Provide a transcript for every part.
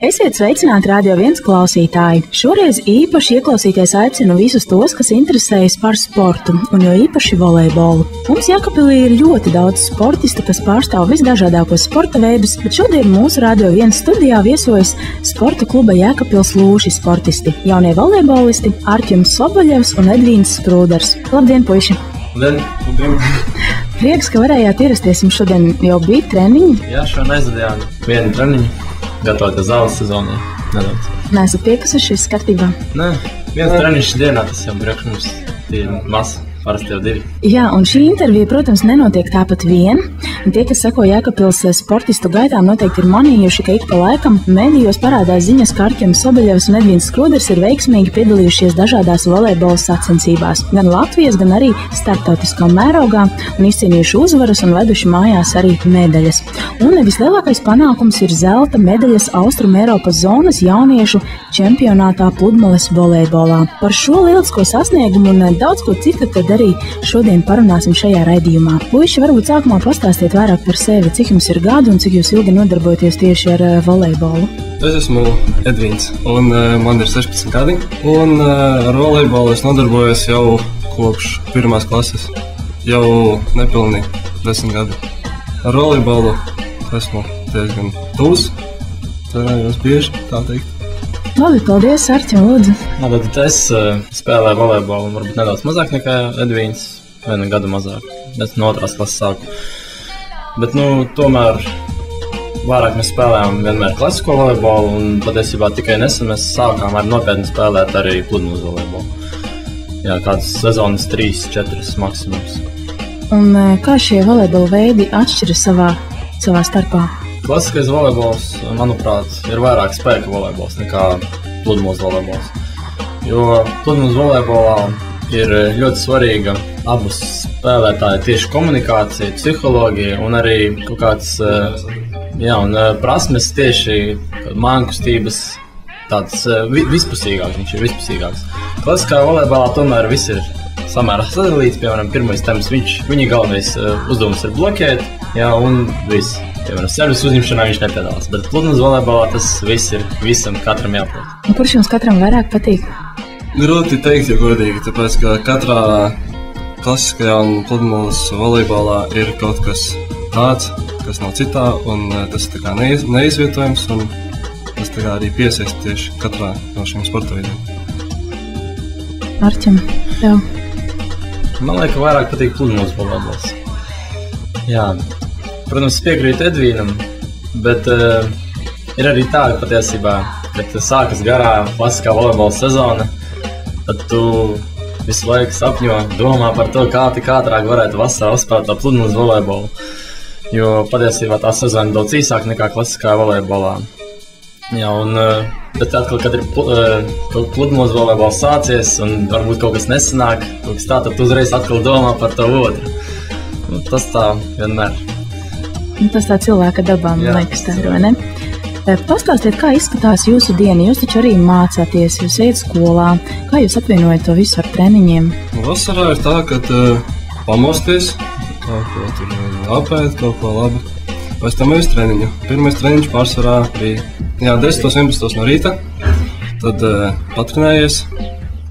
Esiet sveicināti Radio 1 klausītāji! Šoreiz īpaši ieklausīties aicinu visus tos, kas interesējas par sportu, un jo īpaši volejbolu. Mums Jēkabpilī ir ļoti daudz sportistu, kas pārstāv visdažādākos sporta veidus, bet šodien mūsu Radio 1 studijā viesojas sporta kluba Jēkabpils Lūši sportisti, jaunie volejbolisti Artjums Soboļevs un Edvīns Sprūders. Labdien, puiši! Labdien! Prieks, ka varējāt ierasties, jums šodien jau bija treniņi? Jā, šodien aizvadījām vienu treniņu. Gatavoties zāles sezonai nedaudz. Neesat piekusuši, viss kārtībā? Nē, viens treniņš dienā, tas jau priekš mums ir maz, parasti jau 2. Jā, un šī intervija, protams, nenotiek tāpat vien. Un tie, kas seko Jēkabpils sportistu gaitām, noteikti ir manījuši, ka ik pa laikam medijos parādās ziņas, ka Artjums Soboļevs un Edvīns Sprūders ir veiksmīgi piedalījušies dažādās volejbola sacensībās, gan Latvijas, gan arī starptautiskā mērogā, un izcīnījuši uzvaras un veduši mājās arī medaļas. Un vislielākais panākums ir zelta medaļas Austrumēropas zonas jauniešu čempionātā pludmales volejbolā. Par šo lielisko sasniegumu un daudz ko citu tad arī šodien parunāsim šajā raidījumā. Puiši, varbūt sākumā pastāstiet vairāk par sevi, cik jums ir gadu un cik jūs ilgi nodarbojaties tieši ar volejbolu? Es esmu Edvīns un man ir 16 gadi. Un ar volejbolu es nodarbojos jau kopš 1. klases, jau nepilni 10 gadi. Ar volejbolu esmu diezgan tūs, trenējos bieži, tā teikt. Labi, paldies, Artjum, lūdzu. Tad es spēlēju volejbolu varbūt nedaudz mazāk nekā Edvīns, vienu gadu mazāk. Es no 2. klases sāku. Bet, tomēr vairāk mēs spēlējām vienmēr klasisko volejbolu, un patiesībā tikai nesen mēs sākām ar nopietni spēlēt arī pludmales volejbolu. Jā, kādas sezonas 3-4 maksimums. Un kā šie volejbola veidi atšķiras savā starpā? Klasiskais volejbols, manuprāt, ir vairāk spēka volejbols nekā pludmales volejbols. Jo pludmales volejbolā ir ļoti svarīga abu spēlētāju tieši komunikācija, psiholoģija un arī kaut kāds prasmes tieši mājankustības tāds vispusīgāks, viņš ir vispusīgāks. Klasiskā volejbolā tomēr viss ir samērā sadalīts, piemēram, pirmais temps, viņa galvenais uzdevums ir bloķēt, un viss. Piemēram, servis uzņemšanā viņš nepiedalās, bet pludmales volejbolā tas viss ir visam katram jāprot. Un kurš jums katram vairāk patīk? Grūti teikt, ja godīgi, tāpēc, ka katrā klasiskajā un pludmales volejbolā ir kaut kas tāds, kas nav citā, un tas tā kā neizvietojams, un tas tā kā arī piesaist tieši katrā no šiem sporta veidiem. Artjum, tev? Man liekas, vairāk patīk pludmales volejbols. Jā. Protams, piekrītu Edvīnam, bet ir arī tā, ka patiesībā, kad sākas garā klasiskā volejbola sezona, tad tu visu laiku sapņo, domā par to, kā tik ātrāk varētu vasarā uzspēlēt tā pludmales volejbolu. Jo patiesībā tā sezona daudz īsāk nekā klasiskā volejbolā. Jā, bet atkal, kad ir pludmales volejbols sācies un varbūt kaut kas nesanāk, kaut kas tā, tad tu uzreiz atkal domā par to otru. Tas tā vienmēr. Tas tā cilvēka dabā, man liekas, tā ir, vai ne? Pastāstiet, kā izskatās jūsu diena? Jūs taču arī mācāties, jūs ejat skolā. Kā jūs apvienojat to visu ar treniņiem? Vasarā ir tā, ka pamosties, kaut ko tur apēt, kaut ko labu. Pēc tam ejam uz treniņu. Pirmais treniņš pārsvarā bija 10-11 no rīta. Tad patrenējies,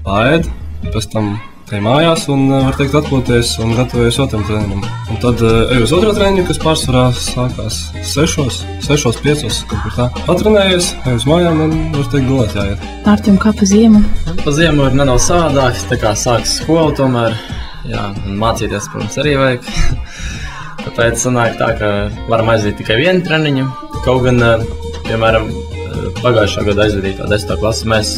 paēd, pēc tam te mājās un, var teikt, atpūties un gatavojies otram treniņam. Un tad eju uz otro treniņu, kas pārsvarā sākās 6-5, kaut kur tā. Patrenējies, eju uz mājām un, var teikt, gulēt jāiet. Artjum, kā pa ziemu? Pa ziemu ir nedaudz savādāks, tā kā sākas skolu tomēr. Jā, un mācīties, protams, arī vajag. Tāpēc sanāk tā, ka varam aiziet tikai vienu treniņu. Kaut gan, piemēram, pagājušā gada aizvadītā 10. klasi mēs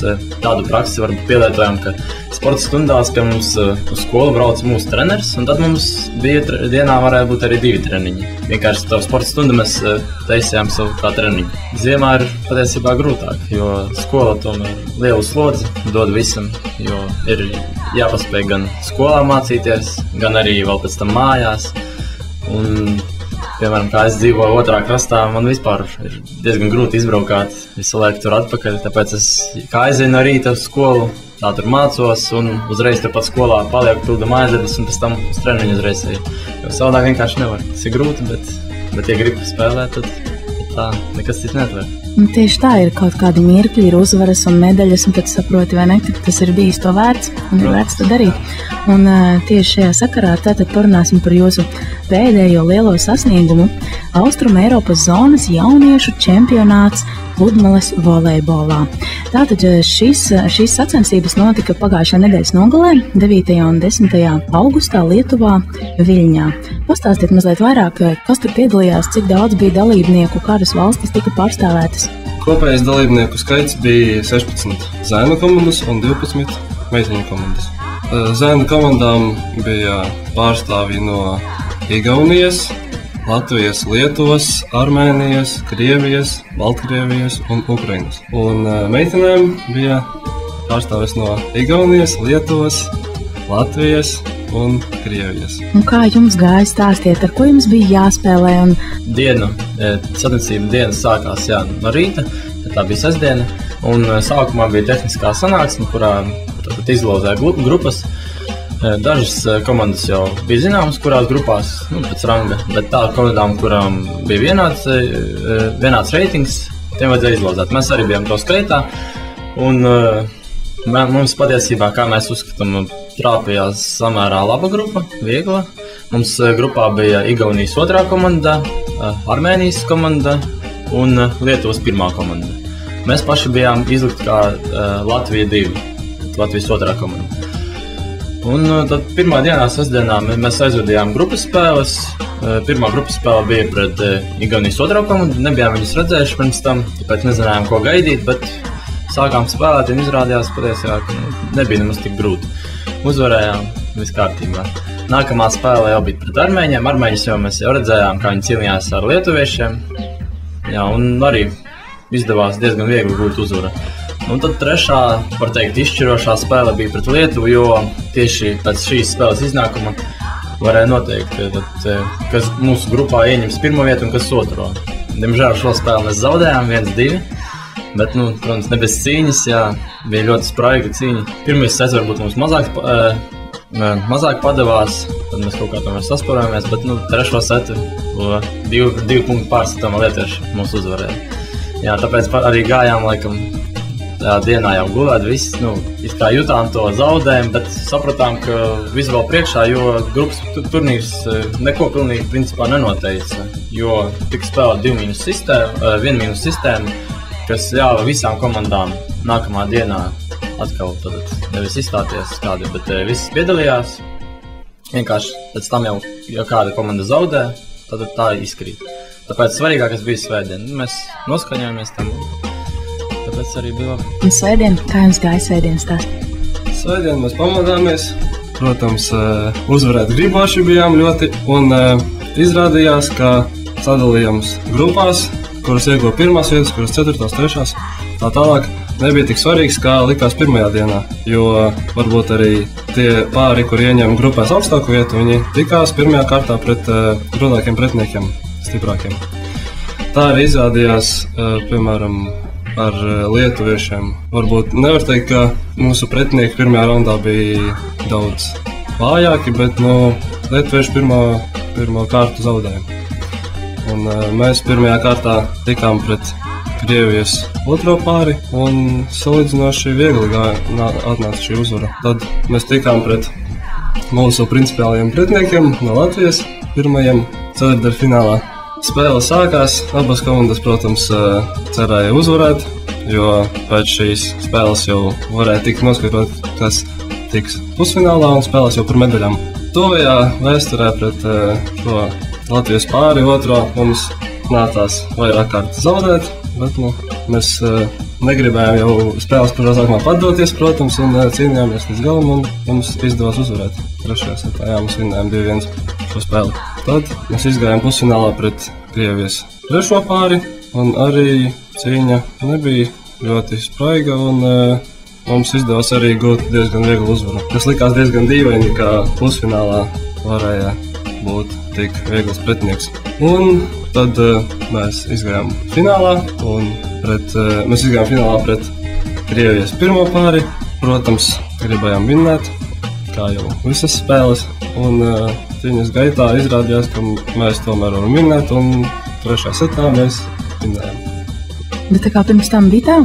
tādu praksi varbūt pielietojam, ka sporta stundās pie mums uz skolu brauc mūsu treneris, un tad mums dienā varēja būt arī 2 treniņi. Vienkārši tā sporta stunda mēs taisījām savu kā treniņu. Ziemā ir patiesībā grūtāk, jo skola tomēr lielu slodzi dod visam, jo ir jāpaspēj gan skolā mācīties, gan arī vēl pēc tam mājās. Un, piemēram, kā es dzīvoju otrā krastā, man vispār ir diezgan grūti izbraukāt visu laiku tur atpakaļ, tāpēc es kā aizēju no rīta uz skolu, tā tur mācos un uzreiz turpat skolā palieku pildu mājasdarbus un pēc tam uz treniņu uzreiz eju. Jo savādāk vienkārši nevar. Tas ir grūti, bet ja gribu spēlēt, tad tā, nekas cits neatliek. Tieši tā ir kaut kādi mirkļi, ir uzvaras un medaļas, un tad saproti, vai ne, ka tas ir bijis to vērts un ir vērts to darīt. Un tieši šajā sakarā tātad parunāsim par jūsu pēdējo lielo sasniegumu – Austruma Eiropas zonas jauniešu čempionāts pludmales volejbolā. Tātad šīs sacensības notika pagājušā nedēļas nogalē, 9. un 10. augustā Lietuvā, Viļņā. Pastāstiet mazliet vairāk, kas tur piedalījās, cik daudz bija dalībnieku, kādas valstis tika pārstāvētas? Kopējais dalībnieku skaits bija 16 zēnu komandas un 12 meiteņu komandas. Zēnu komandām bija pārstāvji no Igaunijas, Latvijas, Lietuvas, Armēnijas, Krievijas, Baltkrievijas un Ukrainas. Un meitenēm bija pārstāvis no Igaunijas, Lietuvas, Latvijas un Krievijas. Un kā jums gāja, stāstiet, ar ko jums bija jāspēlē? Sacensību diena sākās no rīta, tā bija sestdiena, un sākumā bija tehniskā sanāksme, kurā izlozēja grupas. Dažas komandas jau bija zināmas, kurās grupās, pēc ranga, bet tā komandām, kurām bija vienāds reitings, tiem vajadzēja izlozēt. Mēs arī bijām to skaitā, un mums patiesībā, kā mēs uzskatām, trāpījās samērā laba grupa, viegla. Mums grupā bija Igaunijas 2. komanda, Armēnijas komanda un Lietuvas 1. komanda. Mēs paši bijām izlikti kā Latvija 2, Latvijas 2. komanda. Un tad pirmā dienā, sestdienā, mēs aizvedījām grupas spēles. Pirmā grupas spēle bija pret Igaunijas 2. komandu. Nebijām viņus redzējuši pirms tam, tāpēc nezinājām, ko gaidīt, bet sākām spēlēt un izrādījās patiesībā, ka nebija nemaz tik grūti. Uzvarējām, viss kārtībā. Nākamā spēle jau bija pret armēņiem. Armēņus mēs jau redzējām, kā viņi cīnījās ar lietuviešiem. Jā, un arī izdevās diezgan viegli gūt uzvaru. Un tad trešā, var teikt, izšķirošā spēle bija pret Lietuvu, jo tieši pēc šīs spēles iznākuma varēja noteikt, kas mūsu grupā ieņems pirmo vietu un kas otro. Diemžēl šo spēli mēs zaudējām 1-2, bet, protams, ne bez cīņas, bija ļoti spraiga cīņa. Pirmais sets varbūt mums mazāk padevās, tad mēs kaut kā tomēr sasparojāmies, bet trešo setu 2 punktu pārstatām lietieši mūs uzvarēja. Jā, tāpēc arī gājām, laikam, tajā dienā jau gulēt, viss, it kā jutām to zaudējumu, bet sapratām, ka viss vēl priekšā, jo grupas turnīrs neko pilnīgi principā nenoteica, jo tika spēlēt 1- sistēma, kas ļāva visām komandām nākamā dienā atkal nevis izstāties kādi, bet viss piedalījās. Vienkārši pēc tam jau, ja kāda komanda zaudē, tad tā izkrīt. Tāpēc svarīgākais bija svētdien. Mēs noskaņojāmies tam. Tāpēc arī bija labi. Un svētdien, kā jums gāja svētdienas stāst? Svētdien mēs pamodāmies. Protams, uzvarēt griboši bijām ļoti. Un izrādījās, ka sadalījums grupās, kuras ieguva pirmās vietas, kuras 4., 3. tā tālāk, nebija tik svarīgs, kā likās pirmajā dienā. Jo varbūt arī tie pāri, kur ieņem grupās augstāku vietu, viņi tikās pirmajā kārtā pret grūtākiem pretiniekiem, stiprākiem. Tā arī izrādījās, piemēram, ar lietuviešiem. Varbūt nevar teikt, ka mūsu pretinieki pirmajā raundā bija daudz vājāki, bet lietuvieši pirmo kārtu zaudējām. Un mēs pirmajā kārtā tikām pret Krievijas 2. pāri un salīdzinoši viegli atnāca šī uzvara. Tad mēs tikām pret mūsu principiālajiem pretiniekiem no Latvijas pirmajiem ceturtdaļfinālā. Spēle sākās, abas komandas, protams, cerēja uzvarēt, jo pēc šīs spēles jau varēja tikt noskaidrot, kas tiks pusfinālā un spēlēs jau par medaļām. Tuvajā vēsturē pret šo Latvijas pāri 2. mums nācās vairāk kārt zaudēt, bet mēs negribējām jau spēles par sākumā padoties, protams, un cīnījāmies līdz galam, un mums izdevās uzvarēt. Trešajā setā, mēs vinnējām 2-1 šo spēli. Tad mēs izgājām pusfinālā pret Krievijas 3. pāri, un arī cīņa nebija ļoti spraiga, un mums izdevās arī gūt diezgan vieglu uzvaru. Tas likās diezgan dīvaini, ka pusfinālā varēja būt tik viegls pretinieks. Un tad mēs izgājām finālā, un mēs izgājām finālā pret Krievijas 1. pāri. Protams, gribējām vinnēt, kā jau visas spēles, un cīņas gaitā izrādījās, ka mēs tomēr varam vinnēt, un 3. setā mēs svinējām. Bet tā kā pirms tam bija tā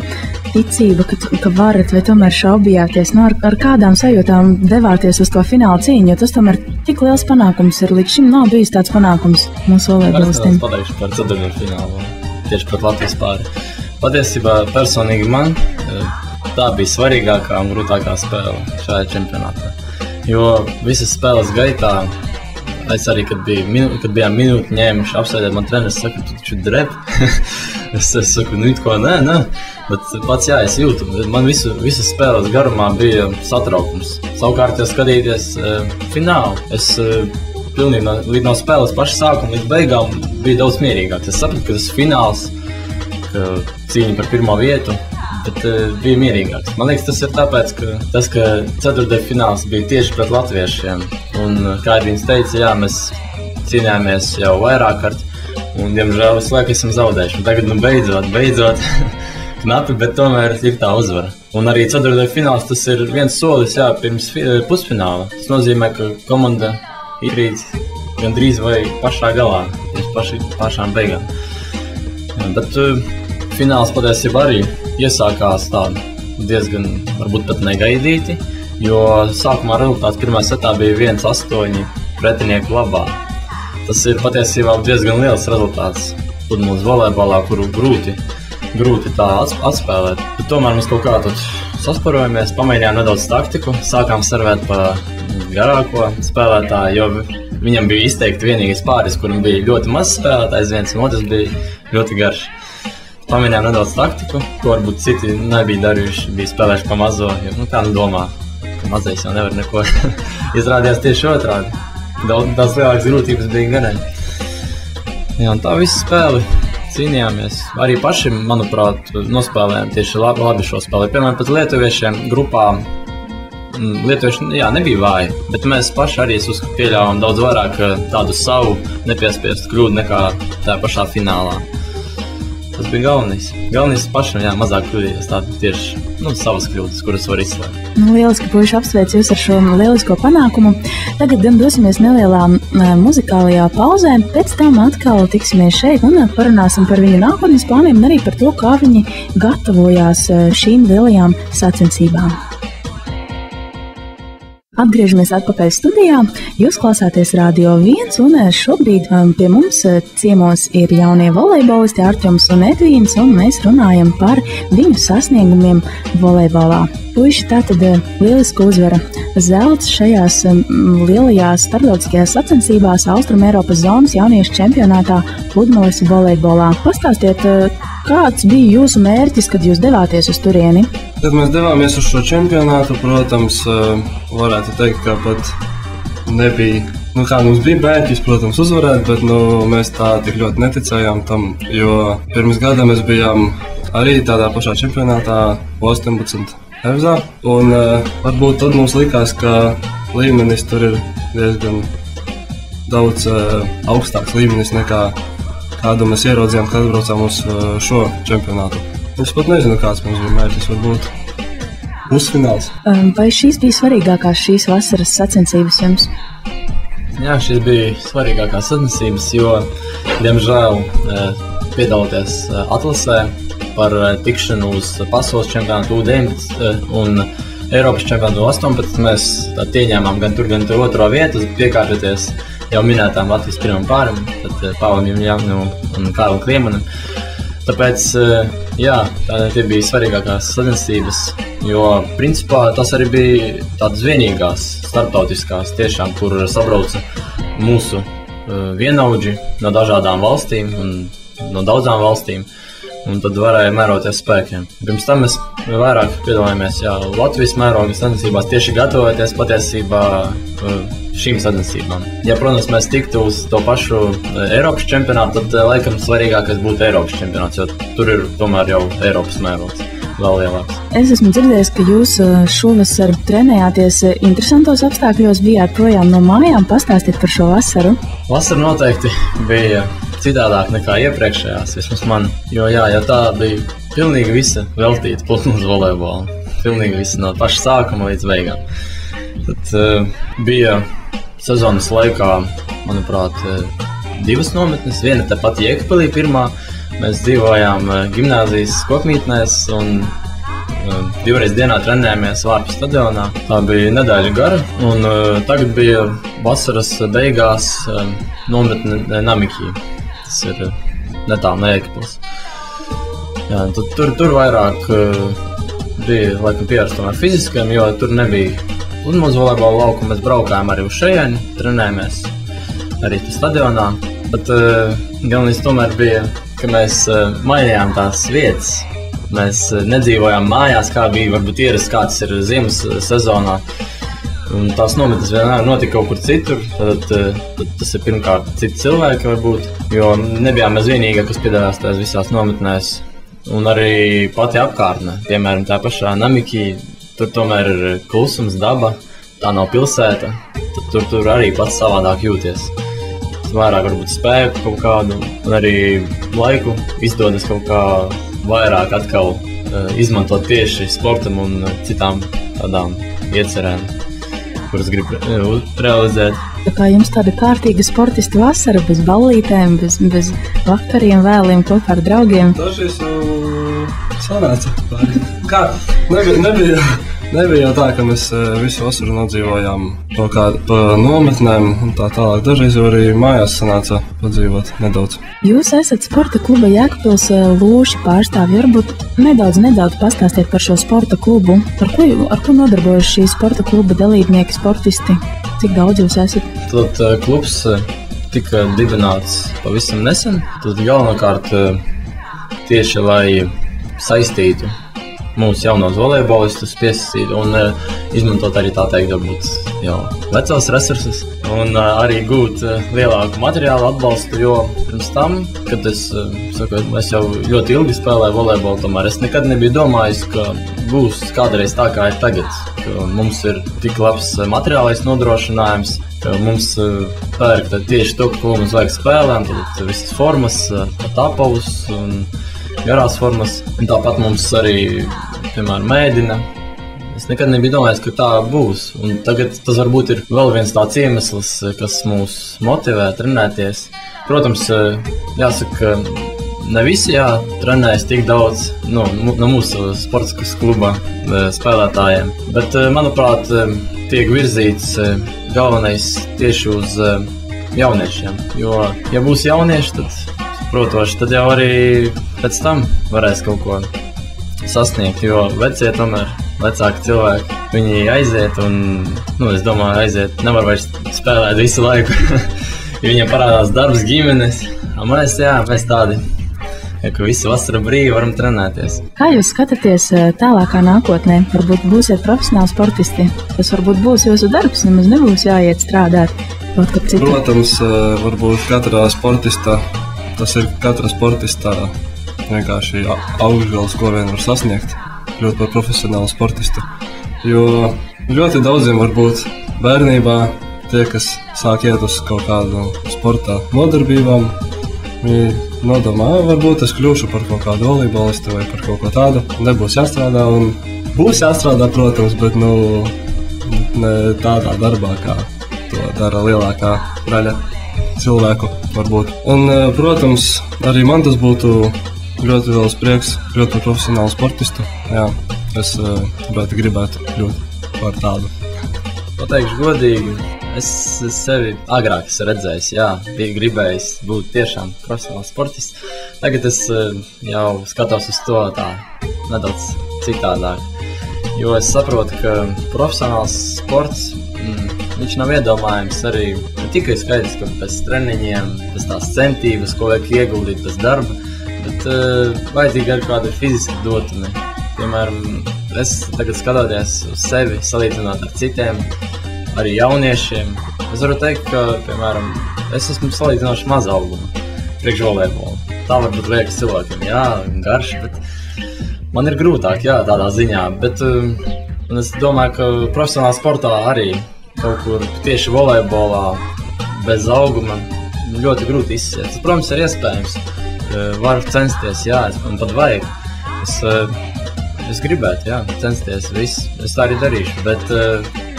ticība, ka varat vai tomēr šaubījāties, ar kādām sajūtām devāties uz to fināla cīņu, jo tas tomēr tik liels panākums ir. Līdz šim nav bijis tāds panākums mūsu volejbolistiem. Es pateikšu par ceturtdaļfinālu, tieši pret Latvijas pāri. Patiesībā personīgi man tā bija svarīgākā un grūtākā spēle šajā čempionātā. Jo visas spēles gaitā, es arī, kad bijām minūti ņēmuši apsēdēt, man treneris saka, tu taču drep. Es saku, it ko nē, bet pats es jūtu. Man visas spēles garumā bija satraukums. Savukārt, ja skatīties finālu, es pilnīgi līdz no spēles paša sākuma līdz beigām bija daudz mierīgāk. Es sapratu, ka tas fināls, ka cīņa par pirmo vietu, bet bija mierīgāks. Man liekas, tas ir tāpēc, ka ceturtdaļfināls bija tieši pret latviešiem. Un, kā Edvīns teica, mēs cīnījāmies jau vairāk kārt. Un, diemžēl, visu laiku esam zaudējuši. Un tagad, beidzot, knapi, bet tomēr ir tā uzvara. Un arī ceturtdaļfināls tas ir viens solis pirms pusfināla. Tas nozīmē, ka komanda ir gandrīz vai pašā galā, pašām beigām. Bet fināls patiesībā arī iesākās tādu diezgan, varbūt pat negaidīti, jo sākumā rezultāts pirmā setā bija 1-8 pretinieku labā. Tas ir patiesībā diezgan liels rezultāts pludmales volejbolā, kuru grūti tā atspēlēt. Bet tomēr mēs kaut kā tad sasparojamies, pamēģinājām nedaudz taktiku, sākām servēt pa garāko spēlētāju, jo viņam bija izteikti vienīgais pāris, kuram bija ļoti maz spēlētājs, viens un otrs bija ļoti garš. Pamēģinājām nedaudz taktiku, ko varbūt citi nebija darījuši, bija spēlējuši pa mazo, jo kā domā, ka mazais jau nevar neko. Izrādījās tieši otrādi. Daudz lielākas grūtības bija garē. Jā, un tā visu spēli cīnījāmies. Arī paši, manuprāt, nospēlējām tieši labi šo spēli. Piemēram, pat lietuviešiem grupā, lietuvieši nebija vāji, bet mēs paši arī pieļāvām daudz vairāk tādu savu nepiespiestu kļūdu nekā tā pašā finālā. Tas bija galvenais. Galvenais pašam, mazāk kļūdījās tādu tieši savas kļūdas, kuras var izslēgt. Lieliski, puiši, apsveic jūs ar šo lielisko panākumu. Tagad gan dosimies nelielā muzikālajā pauzē, pēc tam atkal tiksimies šeit un parunāsim par viņu nākotnes plāniem un arī par to, kā viņi gatavojās šīm lielajām sacensībām. Atgriežamies atpakaļ studijā. Jūs klausāties Radio 1 un šobrīd pie mums ciemos ir jaunie volejbolisti Artjoms un Edvīns, un mēs runājam par viņu sasniegumiem volejbolā. Puiši, tātad lieliska uzvara zelts šajās lielajās starptautiskajās sacensībās Austrum Eiropas zonas jauniešu čempionātā pludmales volejbolā. Pastāstiet, kāds bija jūsu mērķis, kad jūs devāties uz turieni? Kad mēs devāmies uz šo čempionātu, protams, varētu teikt, ka pat nebija, kā mums bija mērķis, protams, uzvarēt, bet mēs tā tik ļoti neticējām tam, jo pirms gada mēs bijām arī tādā pašā čempionātā 18 Evzā, un varbūt tad mums likās, ka līmenis tur ir diezgan daudz augstāks līmenis nekā kādu mēs ieraudzījām, kad atbraucām uz šo čempionātu. Es pat nezinu, kāds mums bija mērķis, varbūt pusfināls. Vai šīs bija svarīgākās šīs vasaras sacensības jums? Jā, šīs bija svarīgākās sacensības, jo, diemžēl, piedaloties atlasē par tikšanu uz pasaules čempionātu U19 un Eiropas čempionātu 18, mēs ieņēmām gan tur otro vietu, piekārtoties jau minētām Latvijas pirmam pārim, tad Pāvam Jumļam un Kārlim Kliemanam. Tāpēc, tie bija svarīgākās sacensības, jo, principā, tas arī bija tādas vienīgās starptautiskās tiešām, kur sabrauca mūsu vienaudži no dažādām valstīm un no daudzām valstīm, un tad varēja mēroties spēkiem. Pirms tam mēs vairāk piedalījāmies Latvijas mēroga sacensībās, tieši gatavoties patiesībā šīm sacensībām. Ja, protams, mēs tiktu uz to pašu Eiropas čempionātu, tad laikam svarīgākais būtu Eiropas čempionāts, jo tur ir tomēr jau Eiropas mērogs vēl lielāks. Es esmu dzirdējis, ka jūs šovasar trenējāties interesantos apstākļos, bijāt projām no mājām. Pastāstiet par šo vasaru. Vasara noteikti bija citādāk nekā iepriekšējās, vismaz man, jo tā bija pilnīgi visa veltīta pludmales volejbolam. Pilnīgi visa no paša sākuma līdz beigām. Tad bija sezonas laikā, manuprāt, divas nometnes. Viena tepat Jēkabpilī pirmā, Mēs dzīvojām gimnāzijas kokmītnēs un 2 reizes dienā trenējāmies Vārpju stadionā. Tā bija nedēļa gara, un tagad bija vasaras beigās nometne Namikī. Tas ir netālu no Jēkabpils. Jā, tur vairāk bija laikam pievērsts tomēr fiziskajam, jo tur nebija pludmales volejbola laukuma. Mēs braukājām arī uz šejieni, trenējāmies arī stadionā. Bet galvenais tomēr bija, ka mēs mainījām tās vietas. Mēs nedzīvojām mājās, kā bija varbūt ierasts, kāds ir ziemas sezonā. Un tās nometnes vienmēr notika kaut kur citur. Tad tas ir pirmkārt citi cilvēki varbūt, jo nebijām mēs vienīgie, kas piedalījās tās visās nometnēs. Un arī pati apkārtne, piemēram, tā pašā Namikī, tur tomēr ir klusums, daba, tā nav pilsēta. Tad tur arī pats savādāk jūties. Vairāk varbūt spēku kaut kādu, un arī laiku izdodas kaut kā vairāk atkal izmantot tieši sportam un citām tādām iecerēm, kuras grib realizēt. Tā kā jums tāda kārtīga sportista vasara, bez ballītēm, bez vakariem, vēliem, kopā ar draugiem? Dažreiz jau sanāca. Kā? Nebija jau tā, ka mēs visu vasaru nodzīvojām pa nometnēm un tā tālāk. Dažreiz jau arī mājās sanāca padzīvot nedaudz. Jūs esat sporta kluba Jēkabpils Lūši pārstāvji. Varbūt nedaudz pastāstiet par šo sporta klubu. Ar ko nodarbojas šī sporta kluba dalībnieki, sportisti? Cik daudz jūs esat? Tad klubs tika dibināts pavisam nesen. Tad galvenokārt tieši, lai saistītu mūsu jaunos volejbolistus, piesaistītu un izmantot arī tā teikt, varbūt jau vecos resursus un arī gūt lielāku materiālu atbalstu, jo pirms tam, kad es jau ļoti ilgi spēlēju volejbolu, tomēr es nekad nebiju domājis, ka būs kādreiz tā, kā ir tagad, ka mums ir tik labs materiālais nodrošinājums, ka mums pērk tieši to, ko mums vajag spēlēm, tad visas formas, apavus un garās formas, un tāpat mums arī, piemēram, mēdina. Es nekad nebiju domājis, ka tā būs, un tagad tas varbūt ir vēl viens tāds iemesls, kas mūs motivē trenēties. Protams, jāsaka, ne visi trenējas tik daudz no mūsu sportiskas kluba spēlētājiem, bet, manuprāt, tiek virzīts galvenais tieši uz jauniešiem, jo, ja būs jaunieši, tad jau arī pēc tam varēs kaut ko sasniegt, jo vecāki cilvēki, viņi aiziet un, es domāju, aiziet, nevar vairs spēlēt visu laiku, ja viņiem parādās darbs, ģimenes, un mēs tādi, ka visu vasaru brīvi varam trenēties. Kā jūs skatāties tālākā nākotnē? Varbūt būsiet profesionāli sportisti, tas varbūt būs jūsu darbs, nemaz nebūs jāiet strādāt kaut kā citu. Protams, varbūt tas ir katra sportista vienkārši augšgals, ko vien var sasniegt, kļūt par profesionālu sportistu. Jo ļoti daudziem varbūt bērnībā tie, kas sāk iet uz kaut kādu sporta nodarbībām, viņi nodomā, varbūt es kļūšu par kaut kādu volejbolistu vai par kaut ko tādu. Nebūs jāstrādā un būs jāstrādā, protams, bet ne tādā darbā, kā to dara lielākā daļa cilvēku varbūt. Un, protams, arī man tas būtu ļoti liels prieks kļūt par profesionālu sportistu. Jā, es ļoti gribētu kļūt par tādu. Pateikšu godīgi, es sevi agrāk redzējis, biju gribējis būt tiešām profesionāls sportists. Tagad es jau skatos uz to tā nedaudz citādāk, jo es saprotu, ka profesionāls sports viņš nav iedomājams arī ne tikai skaidrs, ka pēc treniņiem, pēc tās centības, ko vajag ieguldīt pēc darba, bet vajadzīgi arī kāda fiziska dotumi. Piemēram, es tagad skatoties uz sevi, salīdzinot ar citiem, arī jauniešiem, es varu teikt, ka, piemēram, es esmu salīdzinoši maza auguma priekš volejbolu. Tā varbūt liekas cilvēkiem, garš, bet man ir grūtāk, tādā ziņā, bet un es domāju, ka profesionālā sportā arī kaut kur tieši volejbolā bez auguma ļoti grūti izsiet. Tas, protams, ir iespējams. Varu censties, un pat vajag. Es gribētu, jā, censties visu. Es tā arī darīšu, bet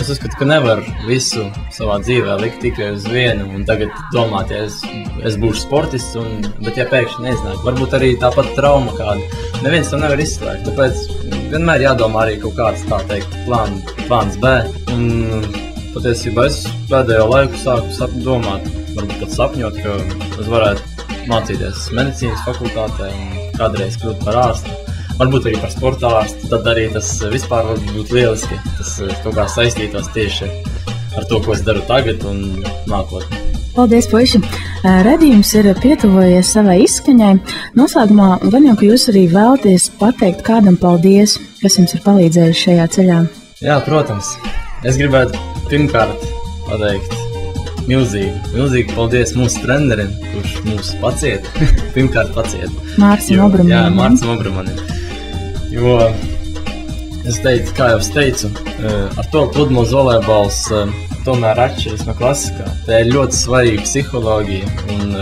es uzskatu, ka nevar visu savā dzīvē likt tikai uz vienu un tagad domāt, ja es būšu sportists, bet ja pēkšņi neiznāk, varbūt arī tāpat trauma kāda. Neviens to nevar izslēgt, tāpēc vienmēr jādomā arī kaut kāds, tā teikt, plāns B. Un patiesībā es pēdējo laiku sāku domāt, varbūt pat sapņot, ka es varētu mācīties medicīnas fakultātē un kādreiz kļūt par ārstu. Varbūt arī par sporta ārstu, tad arī tas vispār var būt lieliski. Tas kaut kā saistītos tieši ar to, ko es daru tagad un nākotnē. Paldies, puiši! Redzījums ir pietuvojies savai izskaņai. Noslēgumā gan jau, ka jūs arī vēlaties pateikt kādam paldies, kas jums ir palīdzējis šajā ceļā. Jā, protams. Es gribētu pirmkārt pateikt milzīgi paldies mūsu trenerim, kurš mūs paciet. Pirmkārt paciet. Mārcim Obramanim. Jā, Mārcim Obramanim. Jo es teicu, kā jau es teicu, ar to pludmales volejbols tomēr atšķiras no klasiskā. Tā ir ļoti svarīga psiholoģija un,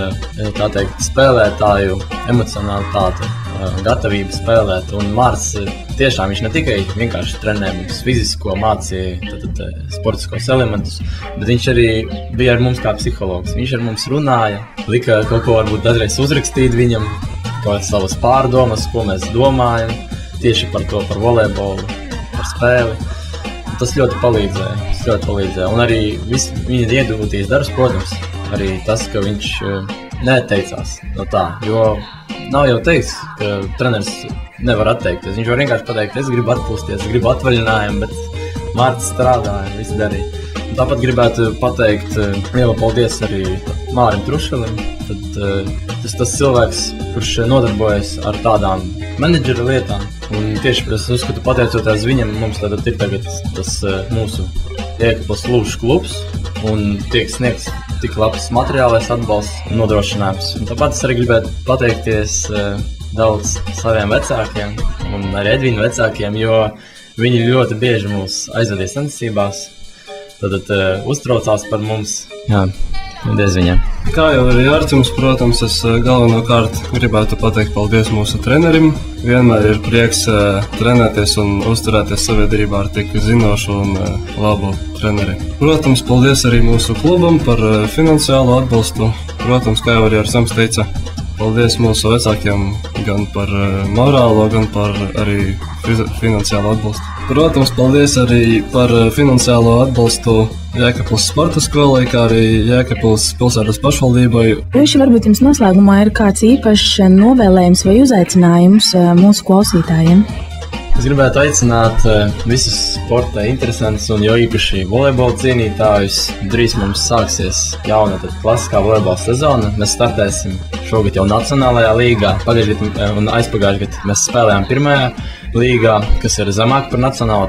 tā teikt, spēlētāju emocionalitāte, gatavība spēlēt. Un Mārcis tiešām viņš ne tikai vienkārši trenē mums fizisko, mācīja sportiskos elementus, bet viņš arī bija ar mums kā psihologs. Viņš ar mums runāja, lika kaut ko varbūt dažreiz uzrakstīt viņam, kaut savas pārdomas, ko mēs domājam, tieši par to, par volejbolu, par spēli. Un tas ļoti palīdzēja. Un arī viņa iedūtīs darbs, protams, arī tas, ka viņš neatteicās no tā, jo nav jau teiks, ka treneris nevar atteikties. Viņš var vienkārši pateikt, es gribu atpūsties, es gribu atvaļinājumu, bet Mārcis strādāja, viss darīja. Un tāpat gribētu pateikt lielu paldies arī Mārim Trušelim. Tas cilvēks, kurš nodarbojas ar tādām menedžera lietām. Un tieši es uzskatu, pateicoties viņam, mums tad ir tagad tas mūsu Jēkabpils Lūšu klubs un tiek sniegts tik labs materiālais atbalsts un nodrošinājums. Un tāpat es arī gribētu pateikties daudz saviem vecākiem un arī Edvīnu vecākiem, jo viņi ļoti bieži mūs aizvedīs sacensībās, tad uztraucās par mums. Jā, paldies viņam. Kā jau arī Artims, protams, es galvenokārt gribētu pateikt paldies mūsu trenerim. Vienmēr ir prieks trenēties un uzturēties sabiedrībā ar tik zinošu un labu treneri. Protams, paldies arī mūsu klubam par finansiālo atbalstu. Protams, kā jau arī Artims teica, paldies mūsu vecākiem gan par morālo, gan par arī finansiālo atbalstu. Protams, paldies arī par finansiālo atbalstu Jēkabpils sporta skolai, kā arī Jēkabpils pilsētas pašvaldībai. Puiši, varbūt jums noslēgumā ir kāds īpašs novēlējums vai uzaicinājums mūsu klausītājiem? Es gribētu aicināt visus sporta interesantus un jo īpaši volejbola cienītājus. Drīz mums sāksies jauna klasiskā volejbola sezona. Mēs startēsim šogad jau Nacionālajā līgā. Pagājušajā gadā un aizpagājušajā gadā mēs spēlējām pirmajā līgā, kas ir zemāk par nacionālo.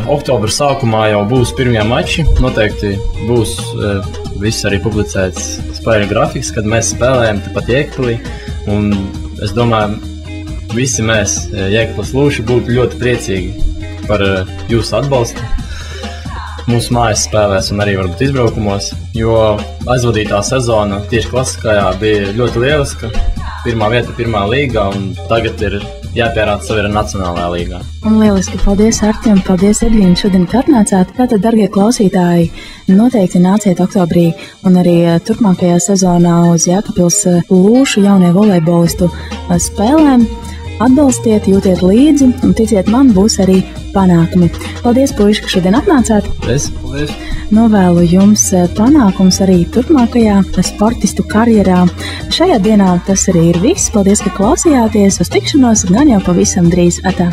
Oktobra sākumā jau būs pirmie mači. Noteikti būs viss arī publicēts spēļu grafiks, kad mēs spēlējam tepat Jēkabpilī. Un es domāju, visi mēs, Jēkabpils Lūši, būtu ļoti priecīgi par jūsu atbalstu mūsu mājas spēlēs un arī varbūt izbraukumos, jo aizvadītā sezona tieši klasiskajā bija ļoti lieliska. Pirmā vieta pirmā līgā un tagad ir jāpierāda sevi arī Nacionālajā līgā. Un lieliski, paldies Artim, paldies Edvīna, šodien, ka atnācāt. Tātad, dargie klausītāji, noteikti nāciet oktobrī un arī turpmākajā sezonā uz Jēkabpils Lūšu jaunie volejbolistu spēlēm. Atbalstiet, jūtiet līdzi un ticiet man, būs arī panākumi. Paldies, puiši, ka šodien atnācāt. Paldies. Novēlu jums panākums arī turpmākajā sportistu karjerā. Šajā dienā tas arī ir viss. Paldies, ka klausījāties. Uz tikšanos gan jau pavisam drīz. Atā!